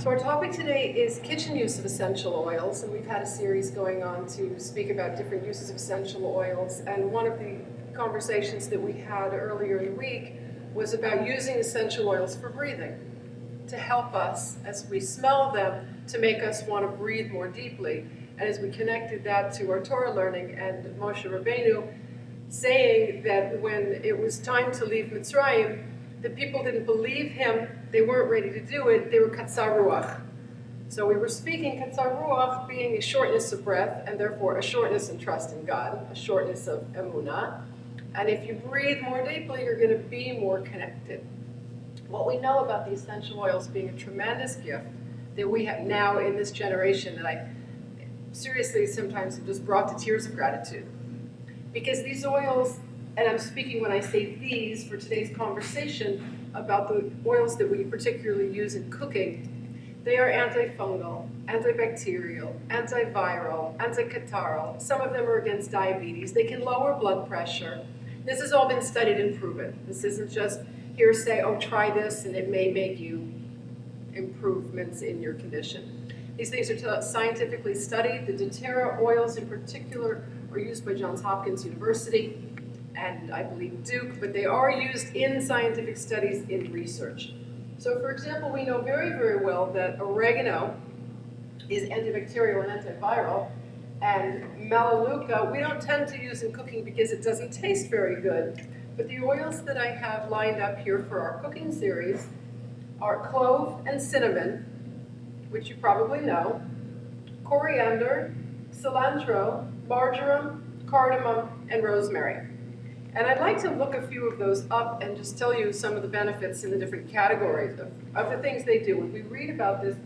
So our topic today is kitchen use of essential oils, and we've had a series going on to speak about different uses of essential oils. And one of the conversations that we had earlier in the week was about using essential oils for breathing, to help us as we smell them, to make us want to breathe more deeply. And as we connected that to our Torah learning and Moshe Rabbeinu saying that when it was time to leave Mitzrayim, the people didn't believe him, they weren't ready to do it, they were katsar ruach. So we were speaking katsar ruach being a shortness of breath, and therefore a shortness in trust in God, a shortness of emunah. And if you breathe more deeply, you're going to be more connected. What we know about the essential oils being a tremendous gift that we have now in this generation that I seriously sometimes am just brought to tears of gratitude. Because these oils, and I'm speaking when I say these for today's conversation about the oils that we particularly use in cooking, they are antifungal, antibacterial, antiviral, anticatarrhal. Some of them are against diabetes. They can lower blood pressure. This has all been studied and proven. This isn't just hearsay, oh, try this and it may make you improvements in your condition. These things are scientifically studied. The doTERRA oils in particular are used by Johns Hopkins University and I believe Duke, but they are used in scientific studies in research. So for example, we know very, very well that oregano is antibacterial and antiviral, and melaleuca we don't tend to use in cooking because it doesn't taste very good. But the oils that I have lined up here for our cooking series are clove and cinnamon, which you probably know, coriander, cilantro, marjoram, cardamom, and rosemary. And I'd like to look a few of those up and just tell you some of the benefits in the different categories of the things they do. When we read about this,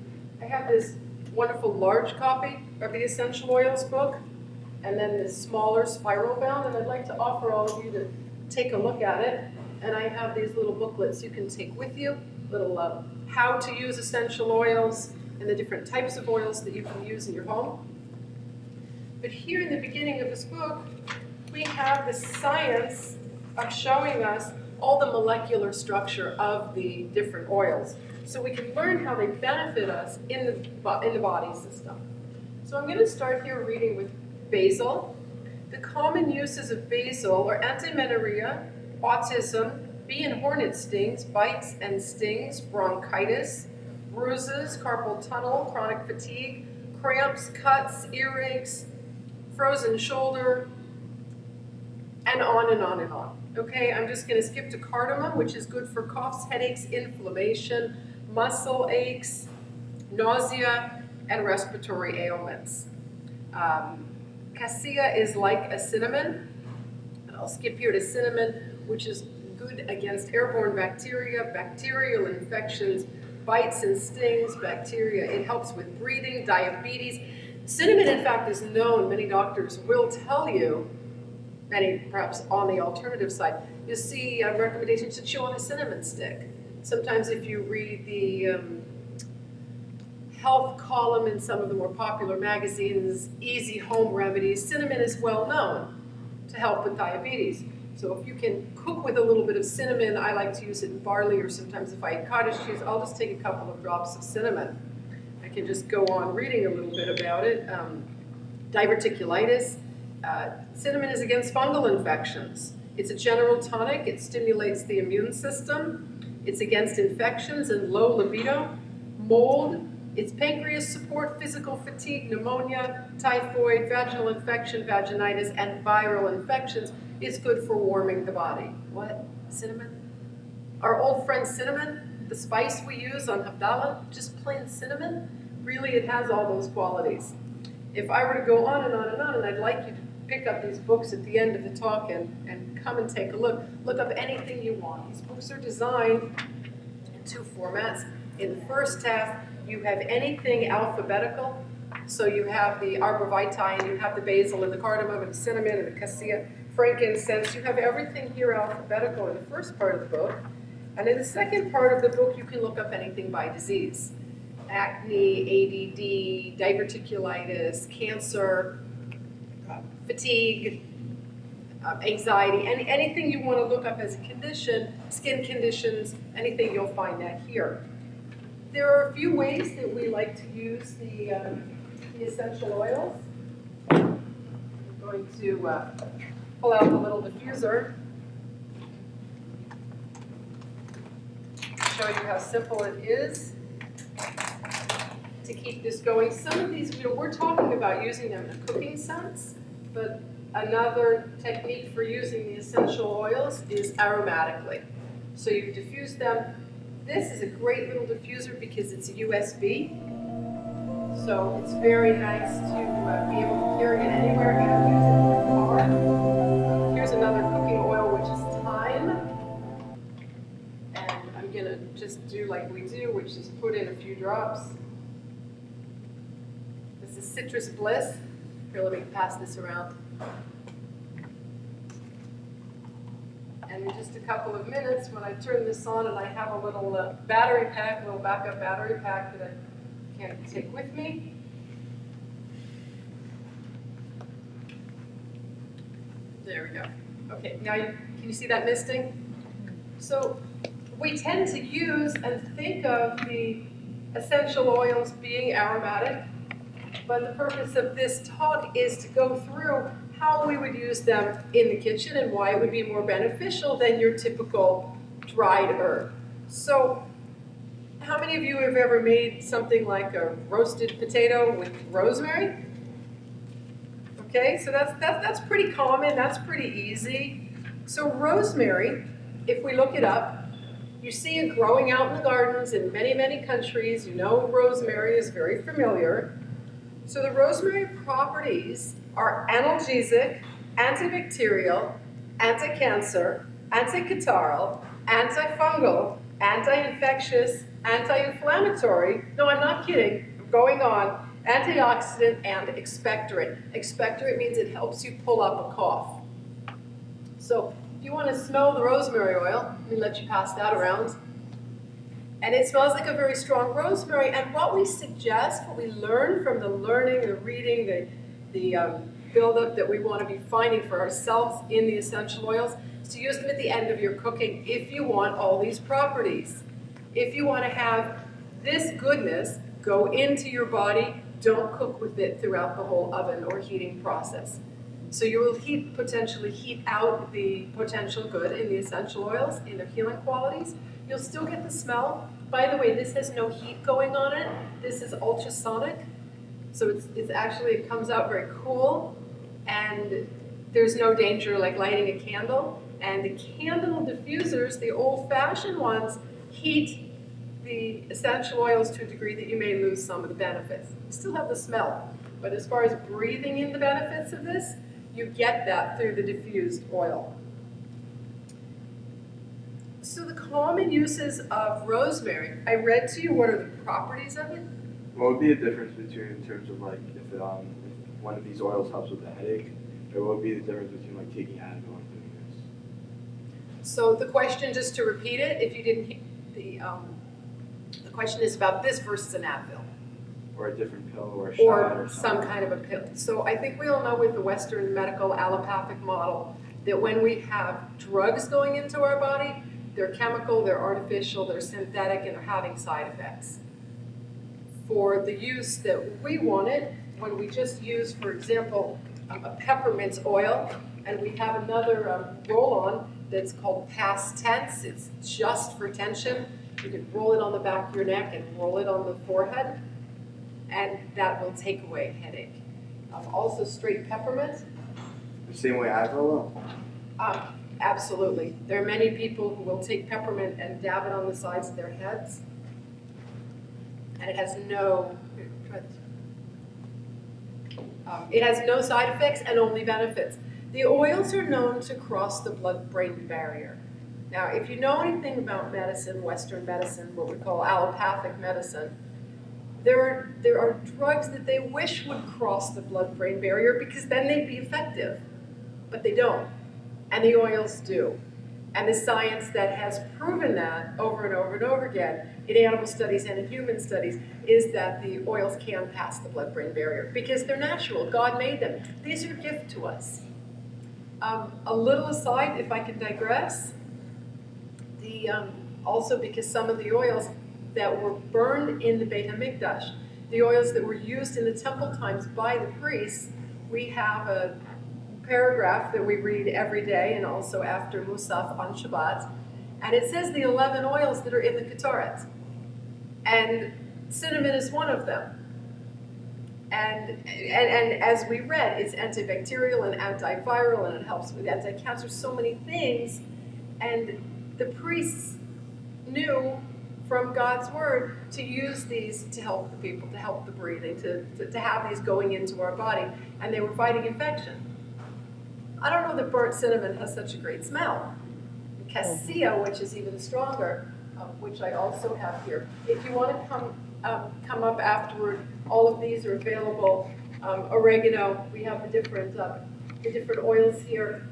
I have this wonderful large copy of the Essential Oils book, and then this smaller spiral bound, and I'd like to offer all of you to take a look at it. And I have these little booklets you can take with you, little how to use essential oils and the different types of oils that you can use in your home. But here in the beginning of this book, we have the science of showing us all the molecular structure of the different oils, so we can learn how they benefit us in the body system. So I'm going to start here reading with basil. The common uses of basil are antimenorrhea, autism, bee and hornet stings, bites and stings, bronchitis, bruises, carpal tunnel, chronic fatigue, cramps, cuts, earaches, frozen shoulder, and on and on and on. Okay, I'm just going to skip to cardamom, which is good for coughs, headaches, inflammation, muscle aches, nausea, and respiratory ailments. Cassia is like a cinnamon. I'll skip here to cinnamon, which is good against airborne bacteria, bacterial infections, bites and stings, bacteria. It helps with breathing, diabetes. Cinnamon, in fact, is known, many doctors will tell you, many perhaps on the alternative side, you'll see recommendations to chew on a cinnamon stick. Sometimes if you read the health column in some of the more popular magazines, Easy Home Remedies, cinnamon is well known to help with diabetes. So if you can cook with a little bit of cinnamon, I like to use it in barley, or sometimes if I eat cottage cheese, I'll just take a couple of drops of cinnamon. I can just go on reading a little bit about it. Diverticulitis. Cinnamon is against fungal infections. It's a general tonic. It stimulates the immune system. It's against infections and low libido, mold. It's pancreas support, physical fatigue, pneumonia, typhoid, vaginal infection, vaginitis, and viral infections. It's good for warming the body. What? Cinnamon? Our old friend cinnamon, the spice we use on Havdalah, just plain cinnamon, really it has all those qualities. If I were to go on and on and on, and I'd like you to pick up these books at the end of the talk and come and take a look up anything you want. These books are designed in two formats. In the first half, you have anything alphabetical. So you have the arborvitae, and you have the basil, and the cardamom, and the cinnamon, and the cassia, frankincense. You have everything here alphabetical in the first part of the book. And in the second part of the book, you can look up anything by disease. Acne, ADD, diverticulitis, cancer, fatigue, anxiety, anything you want to look up as a condition, skin conditions, anything, you'll find that here. there are a few ways that we like to use the essential oils. I'm going to pull out the little diffuser, show you how simple it is to keep this going. Some of these, we're talking about using them in a cooking sense, but another technique for using the essential oils is aromatically. So you diffuse them. This is a great little diffuser because it's a USB, so it's very nice to be able to carry it anywhere and use it in your car. Here's another cooking oil, which is thyme, and I'm going to just do like we do, which is put in a few drops. This is Citrus Bliss. Here, let me pass this around. And in just a couple of minutes, when I turn this on and I have a little battery pack, a little backup battery pack that I can take with me. There we go. Okay, now can you see that misting? So we tend to use and think of the essential oils being aromatic, but the purpose of this talk is to go through how we would use them in the kitchen and why it would be more beneficial than your typical dried herb. So how many of you have ever made something like a roasted potato with rosemary? Okay, so that's pretty common, that's pretty easy. So rosemary, if we look it up, you see it growing out in the gardens in many, many countries. You know rosemary is very familiar. So the rosemary properties are analgesic, antibacterial, anti-cancer, anti-catarrhal, antifungal, anti-infectious, anti-inflammatory, no, I'm not kidding, I'm going on, antioxidant, and expectorant. Expectorant means it helps you pull up a cough. So if you want to smell the rosemary oil, let me let you pass that around. And it smells like a very strong rosemary. And what we suggest, what we learn from the learning, the reading, the buildup that we want to be finding for ourselves in the essential oils, is to use them at the end of your cooking if you want all these properties. If you want to have this goodness go into your body, don't cook with it throughout the whole oven or heating process. So you will potentially heat out the potential good in the essential oils, in their healing qualities. You'll still get the smell. By the way, this has no heat going on it. This is ultrasonic. So it's actually, it comes out very cool, and there's no danger like lighting a candle. And the candle diffusers, the old-fashioned ones, heat the essential oils to a degree that you may lose some of the benefits. You still have the smell, but as far as breathing in the benefits of this, you get that through the diffused oil. So the common uses of rosemary, I read to you what are the properties of it. What would be the difference between, in terms of like, if one of these oils helps with a headache, or what would be the difference between like taking Advil and doing this? So the question, just to repeat it, if you didn't hear, the question is about this versus an Advil. Or a different pill, or a shot, or some kind of a pill. So I think we all know with the Western medical allopathic model that when we have drugs going into our body, they're chemical, they're artificial, they're synthetic, and they're having side effects. For the use that we wanted, when we just use, for example, a peppermint oil, and we have another roll-on that's called past tense, it's just for tension. You can roll it on the back of your neck and roll it on the forehead, and that will take away a headache. Also straight peppermint. The same way Advil will? Absolutely. There are many people who will take peppermint and dab it on the sides of their heads, and it has no side effects and only benefits. The oils are known to cross the blood-brain barrier. Now, if you know anything about medicine, Western medicine, what we call allopathic medicine, there are drugs that they wish would cross the blood-brain barrier because then they'd be effective, but they don't, and the oils do. And the science that has proven that over and over and over again in animal studies and in human studies is that the oils can pass the blood-brain barrier because they're natural. God made them. These are a gift to us. A little aside, if I can digress, also because some of the oils that were burned in the Beit HaMikdash, the oils that were used in the temple times by the priests. We have a paragraph that we read every day and also after Musaf on Shabbat, and it says the 11 oils that are in the Ketoret, and cinnamon is one of them. And as we read, it's antibacterial and antiviral, and it helps with anti-cancer, so many things. And the priests knew from God's word to use these to help the people, to help the breathing, to have these going into our body, and they were fighting infection. I don't know that burnt cinnamon has such a great smell. Cassia, which is even stronger, which I also have here. If you want to come up afterward, all of these are available. Oregano, we have the different oils here.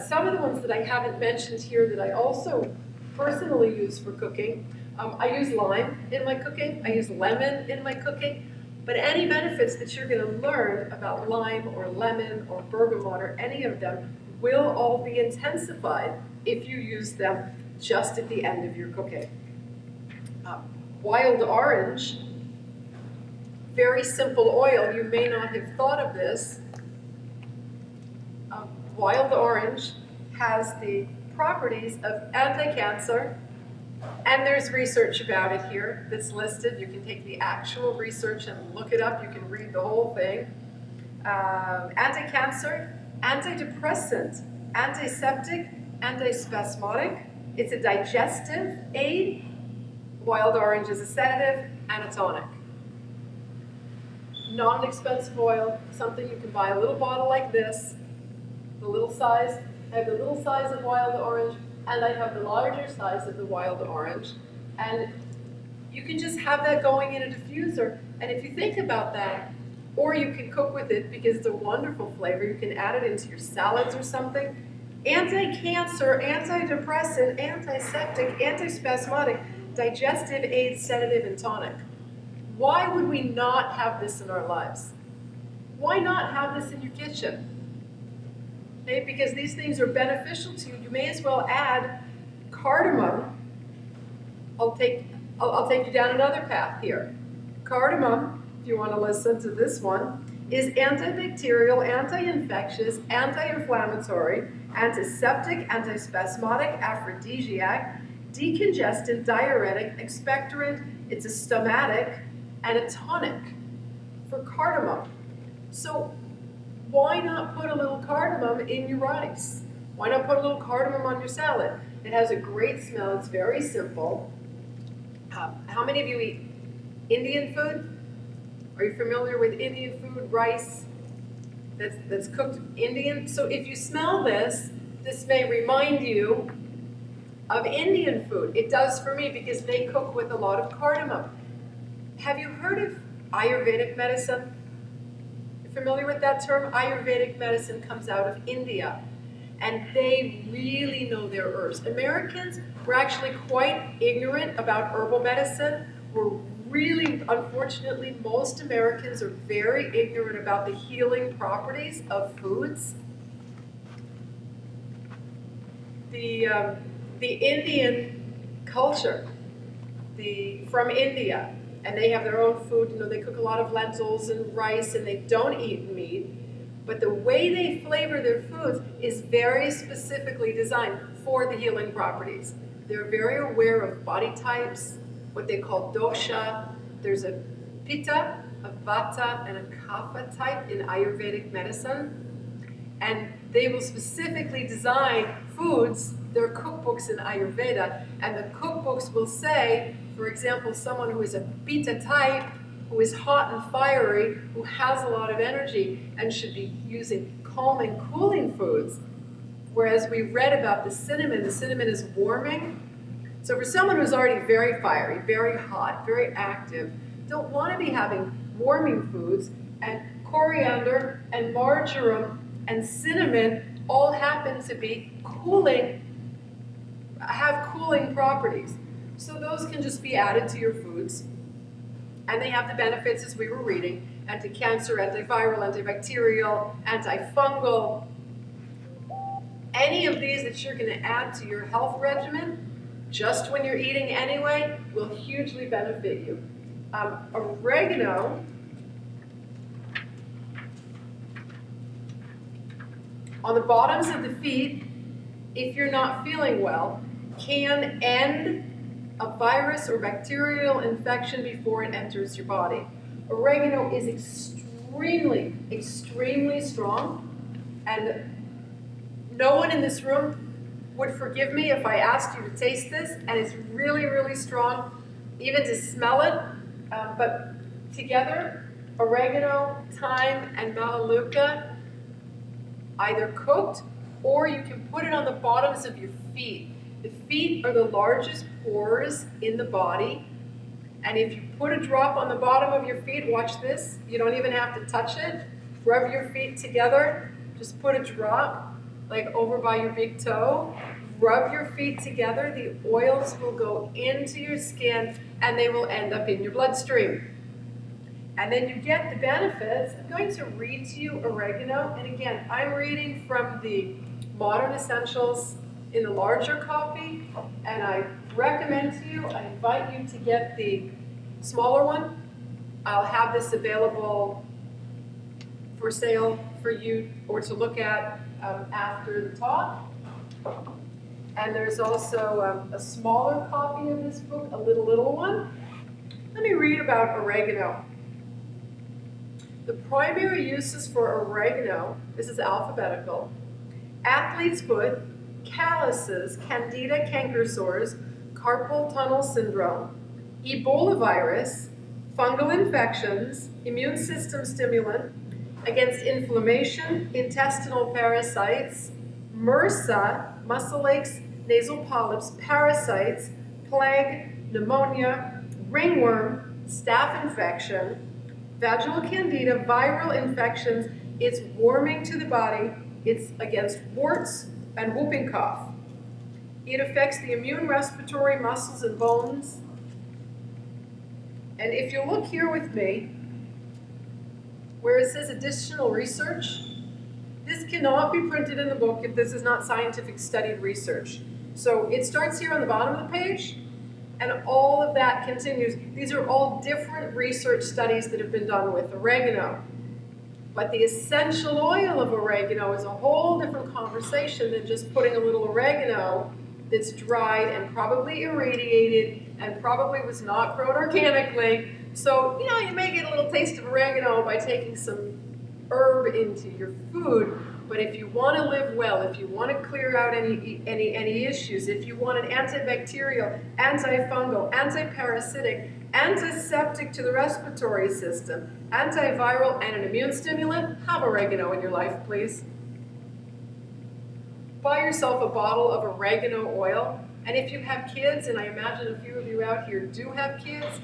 Some of the ones that I haven't mentioned here that I also personally use for cooking. I use lime in my cooking. I use lemon in my cooking. But any benefits that you're going to learn about lime or lemon or bergamot or any of them will all be intensified if you use them just at the end of your cooking. Wild orange, very simple oil. You may not have thought of this. Wild orange has the properties of anti-cancer, and there's research about it here that's listed. You can take the actual research and look it up. You can read the whole thing. Anti-cancer, antidepressant, antiseptic, antispasmodic. It's a digestive aid. Wild orange is a sedative and a tonic. Non-expensive oil, something you can buy a little bottle like this, the little size. I have the little size of wild orange, and I have the larger size of the wild orange. And you can just have that going in a diffuser. And if you think about that, or you can cook with it because it's a wonderful flavor, you can add it into your salads or something. Anti-cancer, antidepressant, antiseptic, antispasmodic, digestive aid, sedative, and tonic. Why would we not have this in our lives? Why not have this in your kitchen? Okay, because these things are beneficial to you. You may as well add cardamom. I'll take you down another path here. Cardamom, if you want to listen to this one, is antibacterial, anti-infectious, anti-inflammatory, antiseptic, antispasmodic, aphrodisiac, decongestant, diuretic, expectorant. It's a stomatic and a tonic for cardamom. So why not put a little cardamom in your rice? Why not put a little cardamom on your salad? It has a great smell. It's very simple. How many of you eat Indian food? Are you familiar with Indian food, rice that's cooked Indian? So if you smell this, this may remind you of Indian food. It does for me because they cook with a lot of cardamom. Have you heard of Ayurvedic medicine? Familiar with that term? Ayurvedic medicine comes out of India, and they really know their herbs. Americans were actually quite ignorant about herbal medicine. We're really, unfortunately, most Americans are very ignorant about the healing properties of foods. The Indian culture, from India, and they have their own food. You know, they cook a lot of lentils and rice, and they don't eat meat. But the way they flavor their foods is very specifically designed for the healing properties. They're very aware of body types, what they call dosha. There's a pitta, a vata, and a kapha type in Ayurvedic medicine. And they will specifically design foods. There are cookbooks in Ayurveda, and the cookbooks will say, for example, someone who is a pitta type, who is hot and fiery, who has a lot of energy, and should be using calming, cooling foods. Whereas we read about the cinnamon is warming. So for someone who's already very fiery, very hot, very active, don't want to be having warming foods, and coriander and marjoram and cinnamon all happen to be cooling, have cooling properties. So those can just be added to your foods. And they have the benefits, as we were reading, anti-cancer, antiviral, antibacterial, antifungal. Any of these that you're going to add to your health regimen just when you're eating anyway, will hugely benefit you. Oregano on the bottoms of the feet, if you're not feeling well, can end a virus or bacterial infection before it enters your body. Oregano is extremely, extremely strong, and no one in this room would forgive me if I asked you to taste this, and it's really, really strong, even to smell it. But together, oregano, thyme, and melaleuca, either cooked or you can put it on the bottoms of your feet. The feet are the largest pores in the body, and if you put a drop on the bottom of your feet, watch this, you don't even have to touch it. Rub your feet together, just put a drop like over by your big toe. Rub your feet together, the oils will go into your skin and they will end up in your bloodstream. And then you get the benefits. I'm going to read to you oregano, and again, I'm reading from the Modern Essentials in the larger copy, and I recommend to you, I invite you to get the smaller one. I'll have this available for sale for you or to look at after the talk. And there's also a smaller copy of this book, a little one. Let me read about oregano. The primary uses for oregano, this is alphabetical: athlete's foot, calluses, candida canker sores, carpal tunnel syndrome, Ebola virus, fungal infections, immune system stimulant, against inflammation, intestinal parasites, MRSA, muscle aches, nasal polyps, parasites, plague, pneumonia, ringworm, staph infection, vaginal candida, viral infections. It's warming to the body. It's against warts and whooping cough. It affects the immune, respiratory, muscles, and bones. And if you look here with me, where it says additional research, this cannot be printed in the book if this is not scientific studied research. So it starts here on the bottom of the page, and all of that continues. These are all different research studies that have been done with oregano. But the essential oil of oregano is a whole different conversation than just putting a little oregano that's dried and probably irradiated and probably was not grown organically. So, you may get a little taste of oregano by taking some herb into your food. But if you want to live well, if you want to clear out any issues, if you want an antibacterial, antifungal, antiparasitic, antiseptic to the respiratory system, antiviral, and an immune stimulant, have oregano in your life, please. Buy yourself a bottle of oregano oil, and if you have kids, and I imagine a few of you out here do have kids,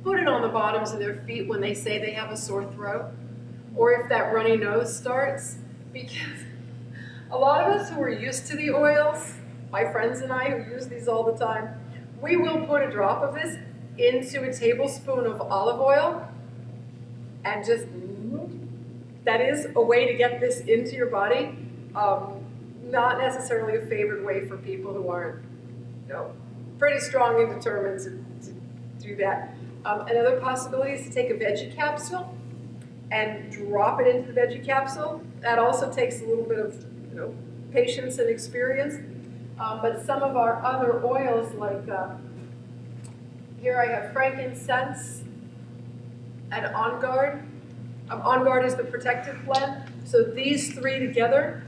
put it on the bottoms of their feet when they say they have a sore throat, or if that runny nose starts. Because a lot of us who are used to the oils, my friends and I who use these all the time, we will put a drop of this into a tablespoon of olive oil and just, that is a way to get this into your body. Not necessarily a favored way for people who aren't, pretty strong and determined to do that. Another possibility is to take a veggie capsule and drop it into the veggie capsule. That also takes a little bit of patience and experience. But some of our other oils, like here I have frankincense and On Guard. On Guard is the protective blend. So these three together,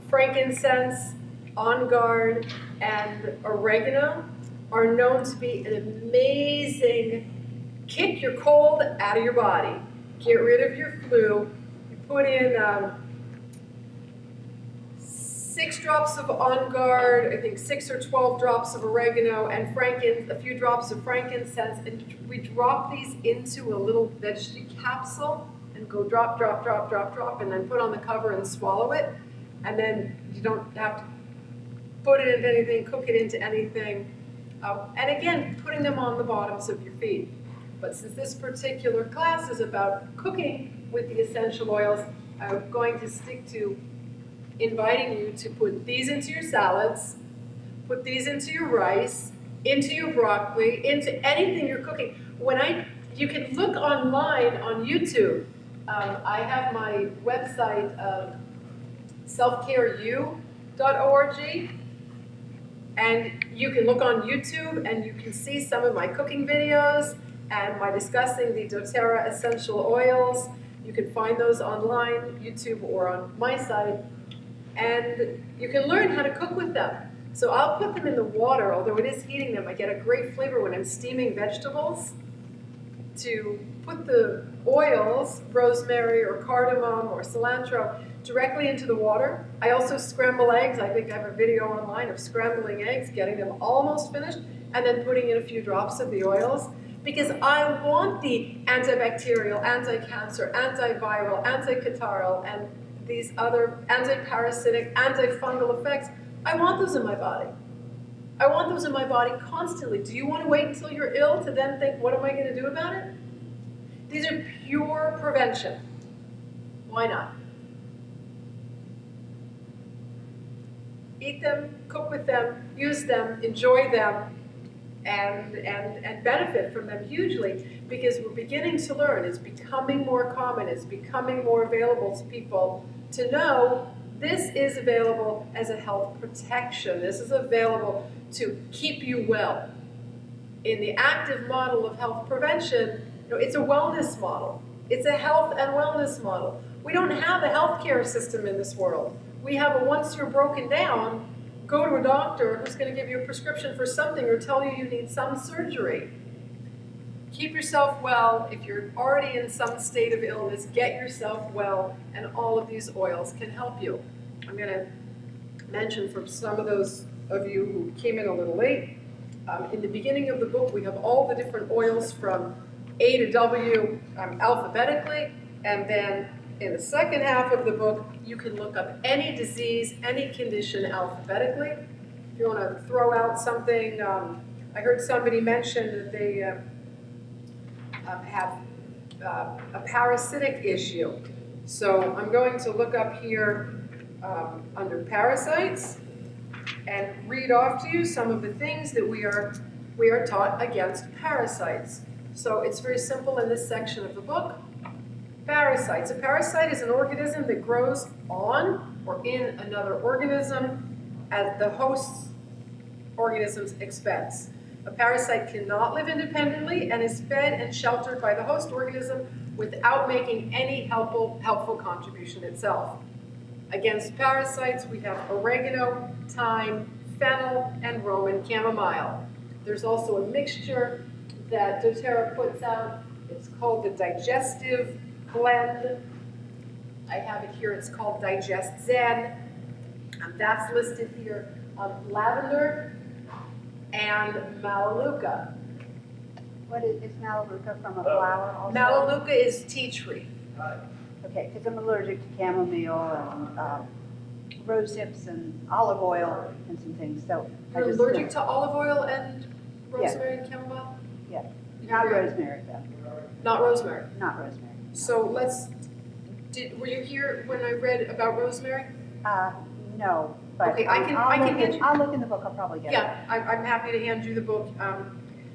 frankincense, On Guard, and oregano, are known to be an amazing kick your cold out of your body. Get rid of your flu. You put in 6 drops of On Guard, I think 6 or 12 drops of oregano, and a few drops of frankincense, and we drop these into a little veggie capsule and go drop, drop, drop, drop, drop, and then put on the cover and swallow it. And then you don't have to put it into anything, cook it into anything. And again, putting them on the bottoms of your feet. But since this particular class is about cooking with the essential oils, I'm going to stick to inviting you to put these into your salads, put these into your rice, into your broccoli, into anything you're cooking. You can look online on YouTube. I have my website, selfcareu.org, and you can look on YouTube and you can see some of my cooking videos and my discussing the doTERRA essential oils. You can find those online, YouTube, or on my site, and you can learn how to cook with them. So I'll put them in the water, although it is heating them. I get a great flavor when I'm steaming vegetables to put the oils, rosemary or cardamom or cilantro, directly into the water. I also scramble eggs. I think I have a video online of scrambling eggs, getting them almost finished, and then putting in a few drops of the oils, because I want the antibacterial, anti-cancer, antiviral, anti-catarrhal, and these other anti-parasitic, antifungal effects. I want those in my body. I want those in my body constantly. Do you want to wait until you're ill to then think, what am I going to do about it? These are pure prevention. Why not? Eat them, cook with them, use them, enjoy them, and benefit from them hugely, because we're beginning to learn. It's becoming more common. It's becoming more available to people to know this is available as a health protection. This is available to keep you well. In the active model of health prevention, it's a wellness model. It's a health and wellness model. We don't have a healthcare system in this world. We have a once you're broken down, go to a doctor who's going to give you a prescription for something or tell you need some surgery. Keep yourself well. If you're already in some state of illness, get yourself well, and all of these oils can help you. I'm going to mention for some of those of you who came in a little late, in the beginning of the book we have all the different oils from A to W alphabetically, and then in the second half of the book you can look up any disease, any condition alphabetically. If you want to throw out something, I heard somebody mention that they have a parasitic issue. So I'm going to look up here under parasites and read off to you some of the things that we are taught against parasites. So it's very simple in this section of the book. Parasites. A parasite is an organism that grows on or in another organism at the host organism's expense. A parasite cannot live independently and is fed and sheltered by the host organism without making any helpful contribution itself. Against parasites, we have oregano, thyme, fennel, and Roman chamomile. There's also a mixture that doTERRA puts out. It's called the Digestive Blend. I have it here. It's called Digest Zen. That's listed here. Lavender and Melaleuca. What is Melaleuca from a flower also? Melaleuca is tea tree. Okay, because I'm allergic to chamomile and rose hips and olive oil and some things. So You're allergic to olive oil and rosemary and chamomile? Yeah, not rosemary though. Not rosemary. Not rosemary. So were you here when I read about rosemary? No, but Okay, I'll look in the book. I'll probably get it. Yeah, I'm happy to hand you the book.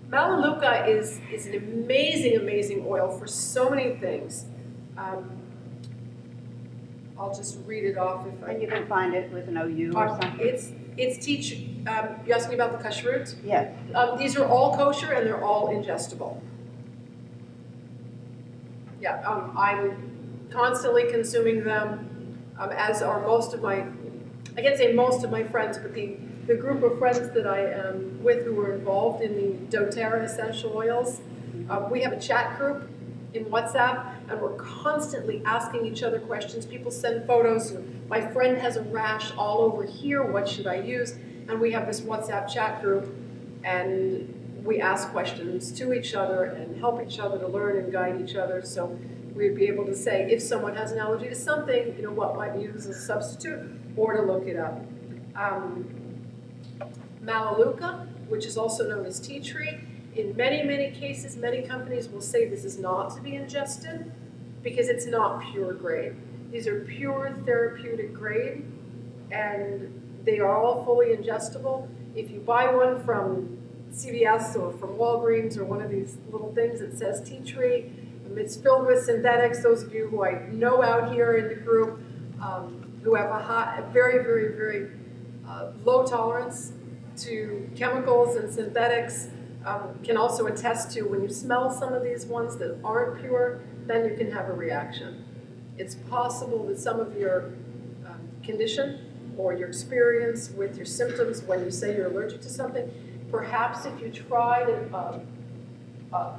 Melaleuca is an amazing, amazing oil for so many things. I'll just read it off if I. And you can find it with an OU or something. It's you asking about the kashrut? Yeah. These are all kosher and they're all ingestible. Yeah, I'm constantly consuming them, as are most of my, I can't say most of my friends, but the group of friends that I am with who are involved in the doTERRA essential oils. We have a chat group in WhatsApp, and we're constantly asking each other questions. People send photos. My friend has a rash all over here. What should I use? And we have this WhatsApp chat group, and we ask questions to each other and help each other to learn and guide each other. So we'd be able to say if someone has an allergy to something, what might be used as a substitute, or to look it up. Melaleuca, which is also known as tea tree, in many, many cases, many companies will say this is not to be ingested because it's not pure grade. These are pure therapeutic grade, and they are all fully ingestible. If you buy one from CVS or from Walgreens or one of these little things that says tea tree, it's filled with synthetics. Those of you who I know out here in the group who have a very, very, very low tolerance to chemicals and synthetics can also attest to when you smell some of these ones that aren't pure, then you can have a reaction. It's possible that some of your condition or your experience with your symptoms when you say you're allergic to something, perhaps if you tried a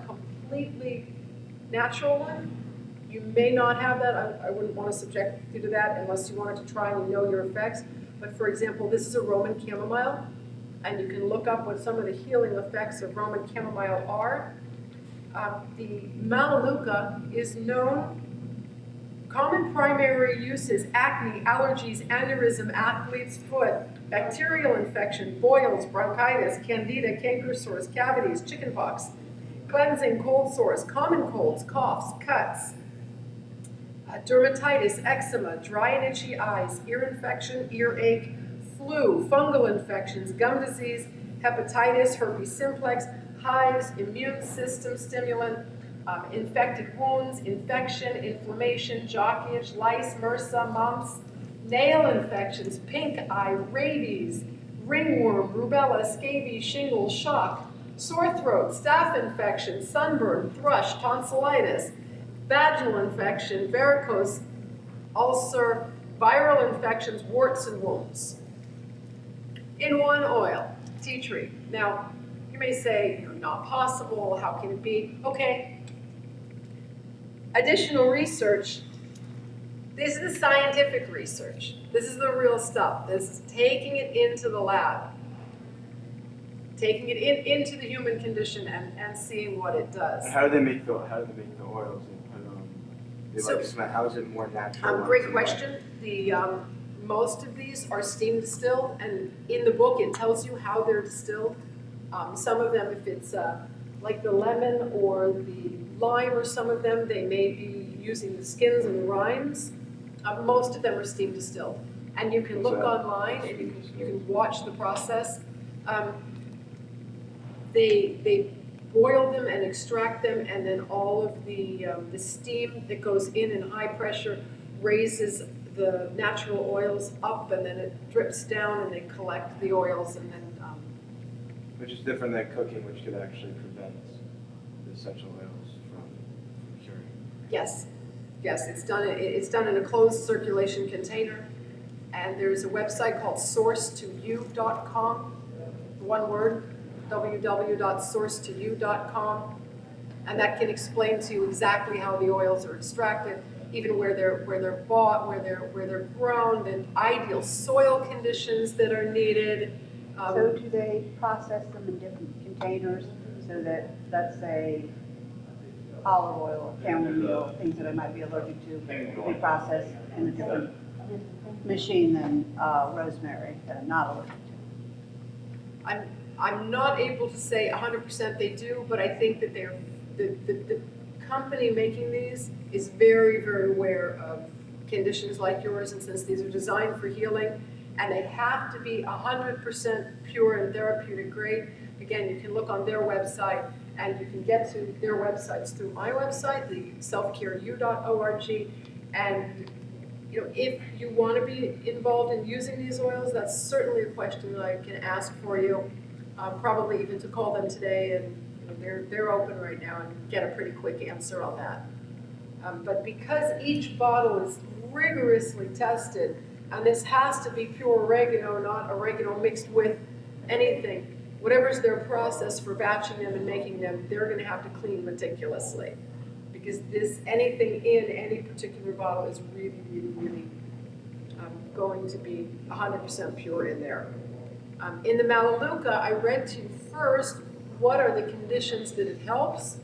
completely natural one, you may not have that. I wouldn't want to subject you to that unless you wanted to try and you know your effects. But for example, this is a Roman chamomile, and you can look up what some of the healing effects of Roman chamomile are. The Melaleuca is known. Common primary uses: acne, allergies, aneurysm, athlete's foot, bacterial infection, boils, bronchitis, candida, canker sores, cavities, chickenpox, cleansing, cold sores, common colds, coughs, cuts, dermatitis, eczema, dry and itchy eyes, ear infection, earache, flu, fungal infections, gum disease, hepatitis, herpes simplex, hives, immune system stimulant, infected wounds, infection, inflammation, jockeyage, lice, MRSA, mumps, nail infections, pink eye, rabies, ringworm, rubella, scabies, shingles, shock, sore throat, staph infection, sunburn, thrush, tonsillitis, vaginal infection, varicose, ulcer, viral infections, warts and wounds. In one oil, tea tree. Now, you may say, not possible, how can it be? Okay. Additional research. This is the scientific research. This is the real stuff. This is taking it into the lab, taking it into the human condition and seeing what it does. And how do they make the oils and put smell? How is it more natural? Great question. The most of these are steam distilled, and in the book it tells you how they're distilled. Some of them, if it's like the lemon or the lime, or some of them, they may be using the skins and the rinds. Most of them are steam distilled, and you can look online and you can watch the process. They boil them and extract them, and then all of the steam that goes in high pressure raises the natural oils up, and then it drips down, and they collect the oils, and then. Which is different than cooking, which could actually prevent the essential oils from curing. Yes, it's done in a closed circulation container, and there's a website called sourcetoyou.com. One word, www.sourcetoyou.com, and that can explain to you exactly how the oils are extracted, even where they're bought, where they're grown, the ideal soil conditions that are needed. So do they process them in different containers so that, let's say, olive oil, chamomile, things that I might be allergic to, be processed in a different machine than rosemary that I'm not allergic to? I'm not able to say 100% they do, but I think that the company making these is very, very aware of conditions like yours, and since these are designed for healing, and they have to be 100% pure and therapeutic grade. Again, you can look on their website, and you can get to their websites through my website, the selfcareu.org. And if you want to be involved in using these oils, that's certainly a question that I can ask for you. Probably even to call them today, and they're open right now, and get a pretty quick answer on that. But because each bottle is rigorously tested, and this has to be pure oregano, not oregano mixed with anything. Whatever's their process for batching them and making them, they're going to have to clean meticulously, because anything in any particular bottle is really, really, really going to be 100% pure in there. In the Melaleuca, I read to you first what are the conditions that it helps.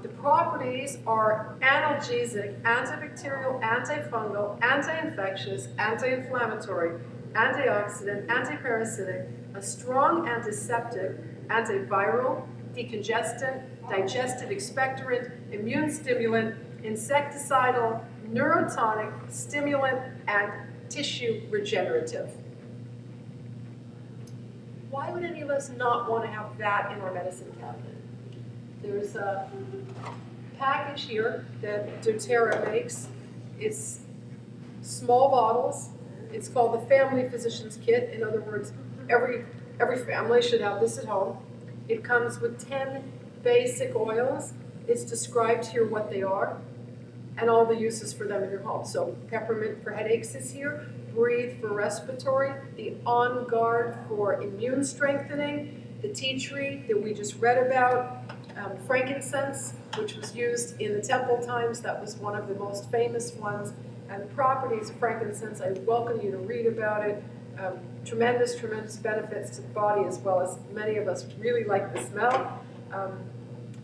The properties are analgesic, antibacterial, antifungal, anti-infectious, anti-inflammatory, antioxidant, antiparasitic, a strong antiseptic, antiviral, decongestant, digestive expectorant, immune stimulant, insecticidal, neurotonic, stimulant, and tissue regenerative. why would any of us not want to have that in our medicine cabinet? There's a package here that doTERRA makes. It's small bottles. It's called the Family Physician's Kit. In other words, every family should have this at home. It comes with 10 basic oils. It's described here what they are and all the uses for them in your home. So peppermint for headaches is here, breathe for respiratory, the On Guard for immune strengthening, the tea tree that we just read about, frankincense, which was used in the temple times. That was one of the most famous ones. And the properties of frankincense, I welcome you to read about it. Tremendous benefits to the body, as well as many of us really like the smell.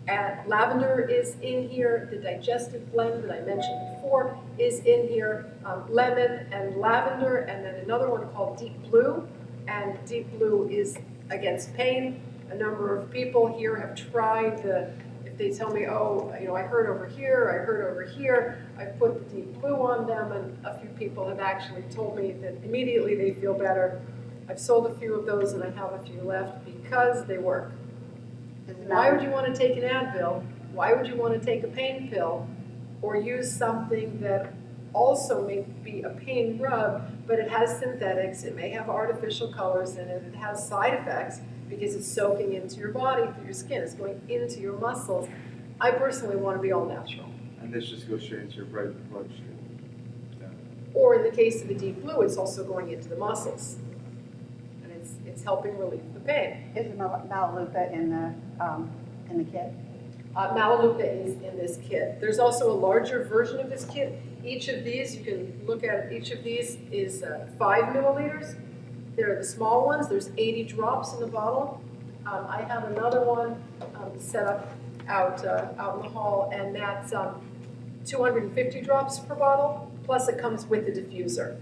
And lavender is in here. The digestive blend that I mentioned before is in here. Lemon and lavender, and then another one called Deep Blue. And Deep Blue is against pain. A number of people here have tried if they tell me, oh, I heard over here, I've put the Deep Blue on them, and a few people have actually told me that immediately they feel better. I've sold a few of those and I have a few left because they work. Why would you want to take an Advil? Why would you want to take a pain pill or use something that also may be a pain rub, but it has synthetics, it may have artificial colors in it, it has side effects because it's soaking into your body through your skin, it's going into your muscles. I personally want to be all natural. And this just goes straight into your bloodstream. Yeah. Or in the case of the Deep Blue, it's also going into the muscles. And it's helping relieve the pain. Is the Melaleuca in the kit? Melaleuca is in this kit. There's also a larger version of this kit. Each of these, you can look at, each of these is 5 milliliters. They're the small ones. There's 80 drops in the bottle. I have another one set up out in the hall, and that's 250 drops per bottle, plus it comes with the diffuser.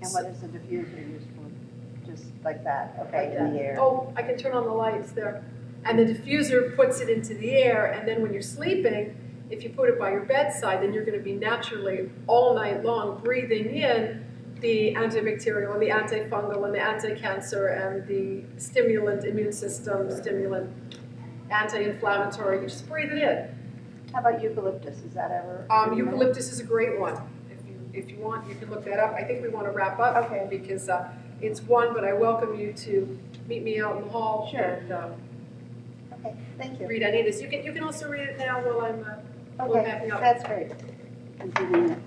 And what is the diffuser used for? Just like that, okay, Like in that. the air? Oh, I can turn on the lights there. And the diffuser puts it into the air, and then when you're sleeping, if you put it by your bedside, then you're going to be naturally all night long breathing in the antibacterial and the antifungal and the anti-cancer and the stimulant, immune system stimulant, anti-inflammatory. You just breathe it in. How about eucalyptus? Is that ever? Eucalyptus is a great one. If you want, you can look that up. I think we want to wrap up because it's one, but I welcome you to meet me out in the hall. Sure. And, Okay, thank you. read any of this. You can also read it now while I'm Okay, backing up. that's great. I'm reading it.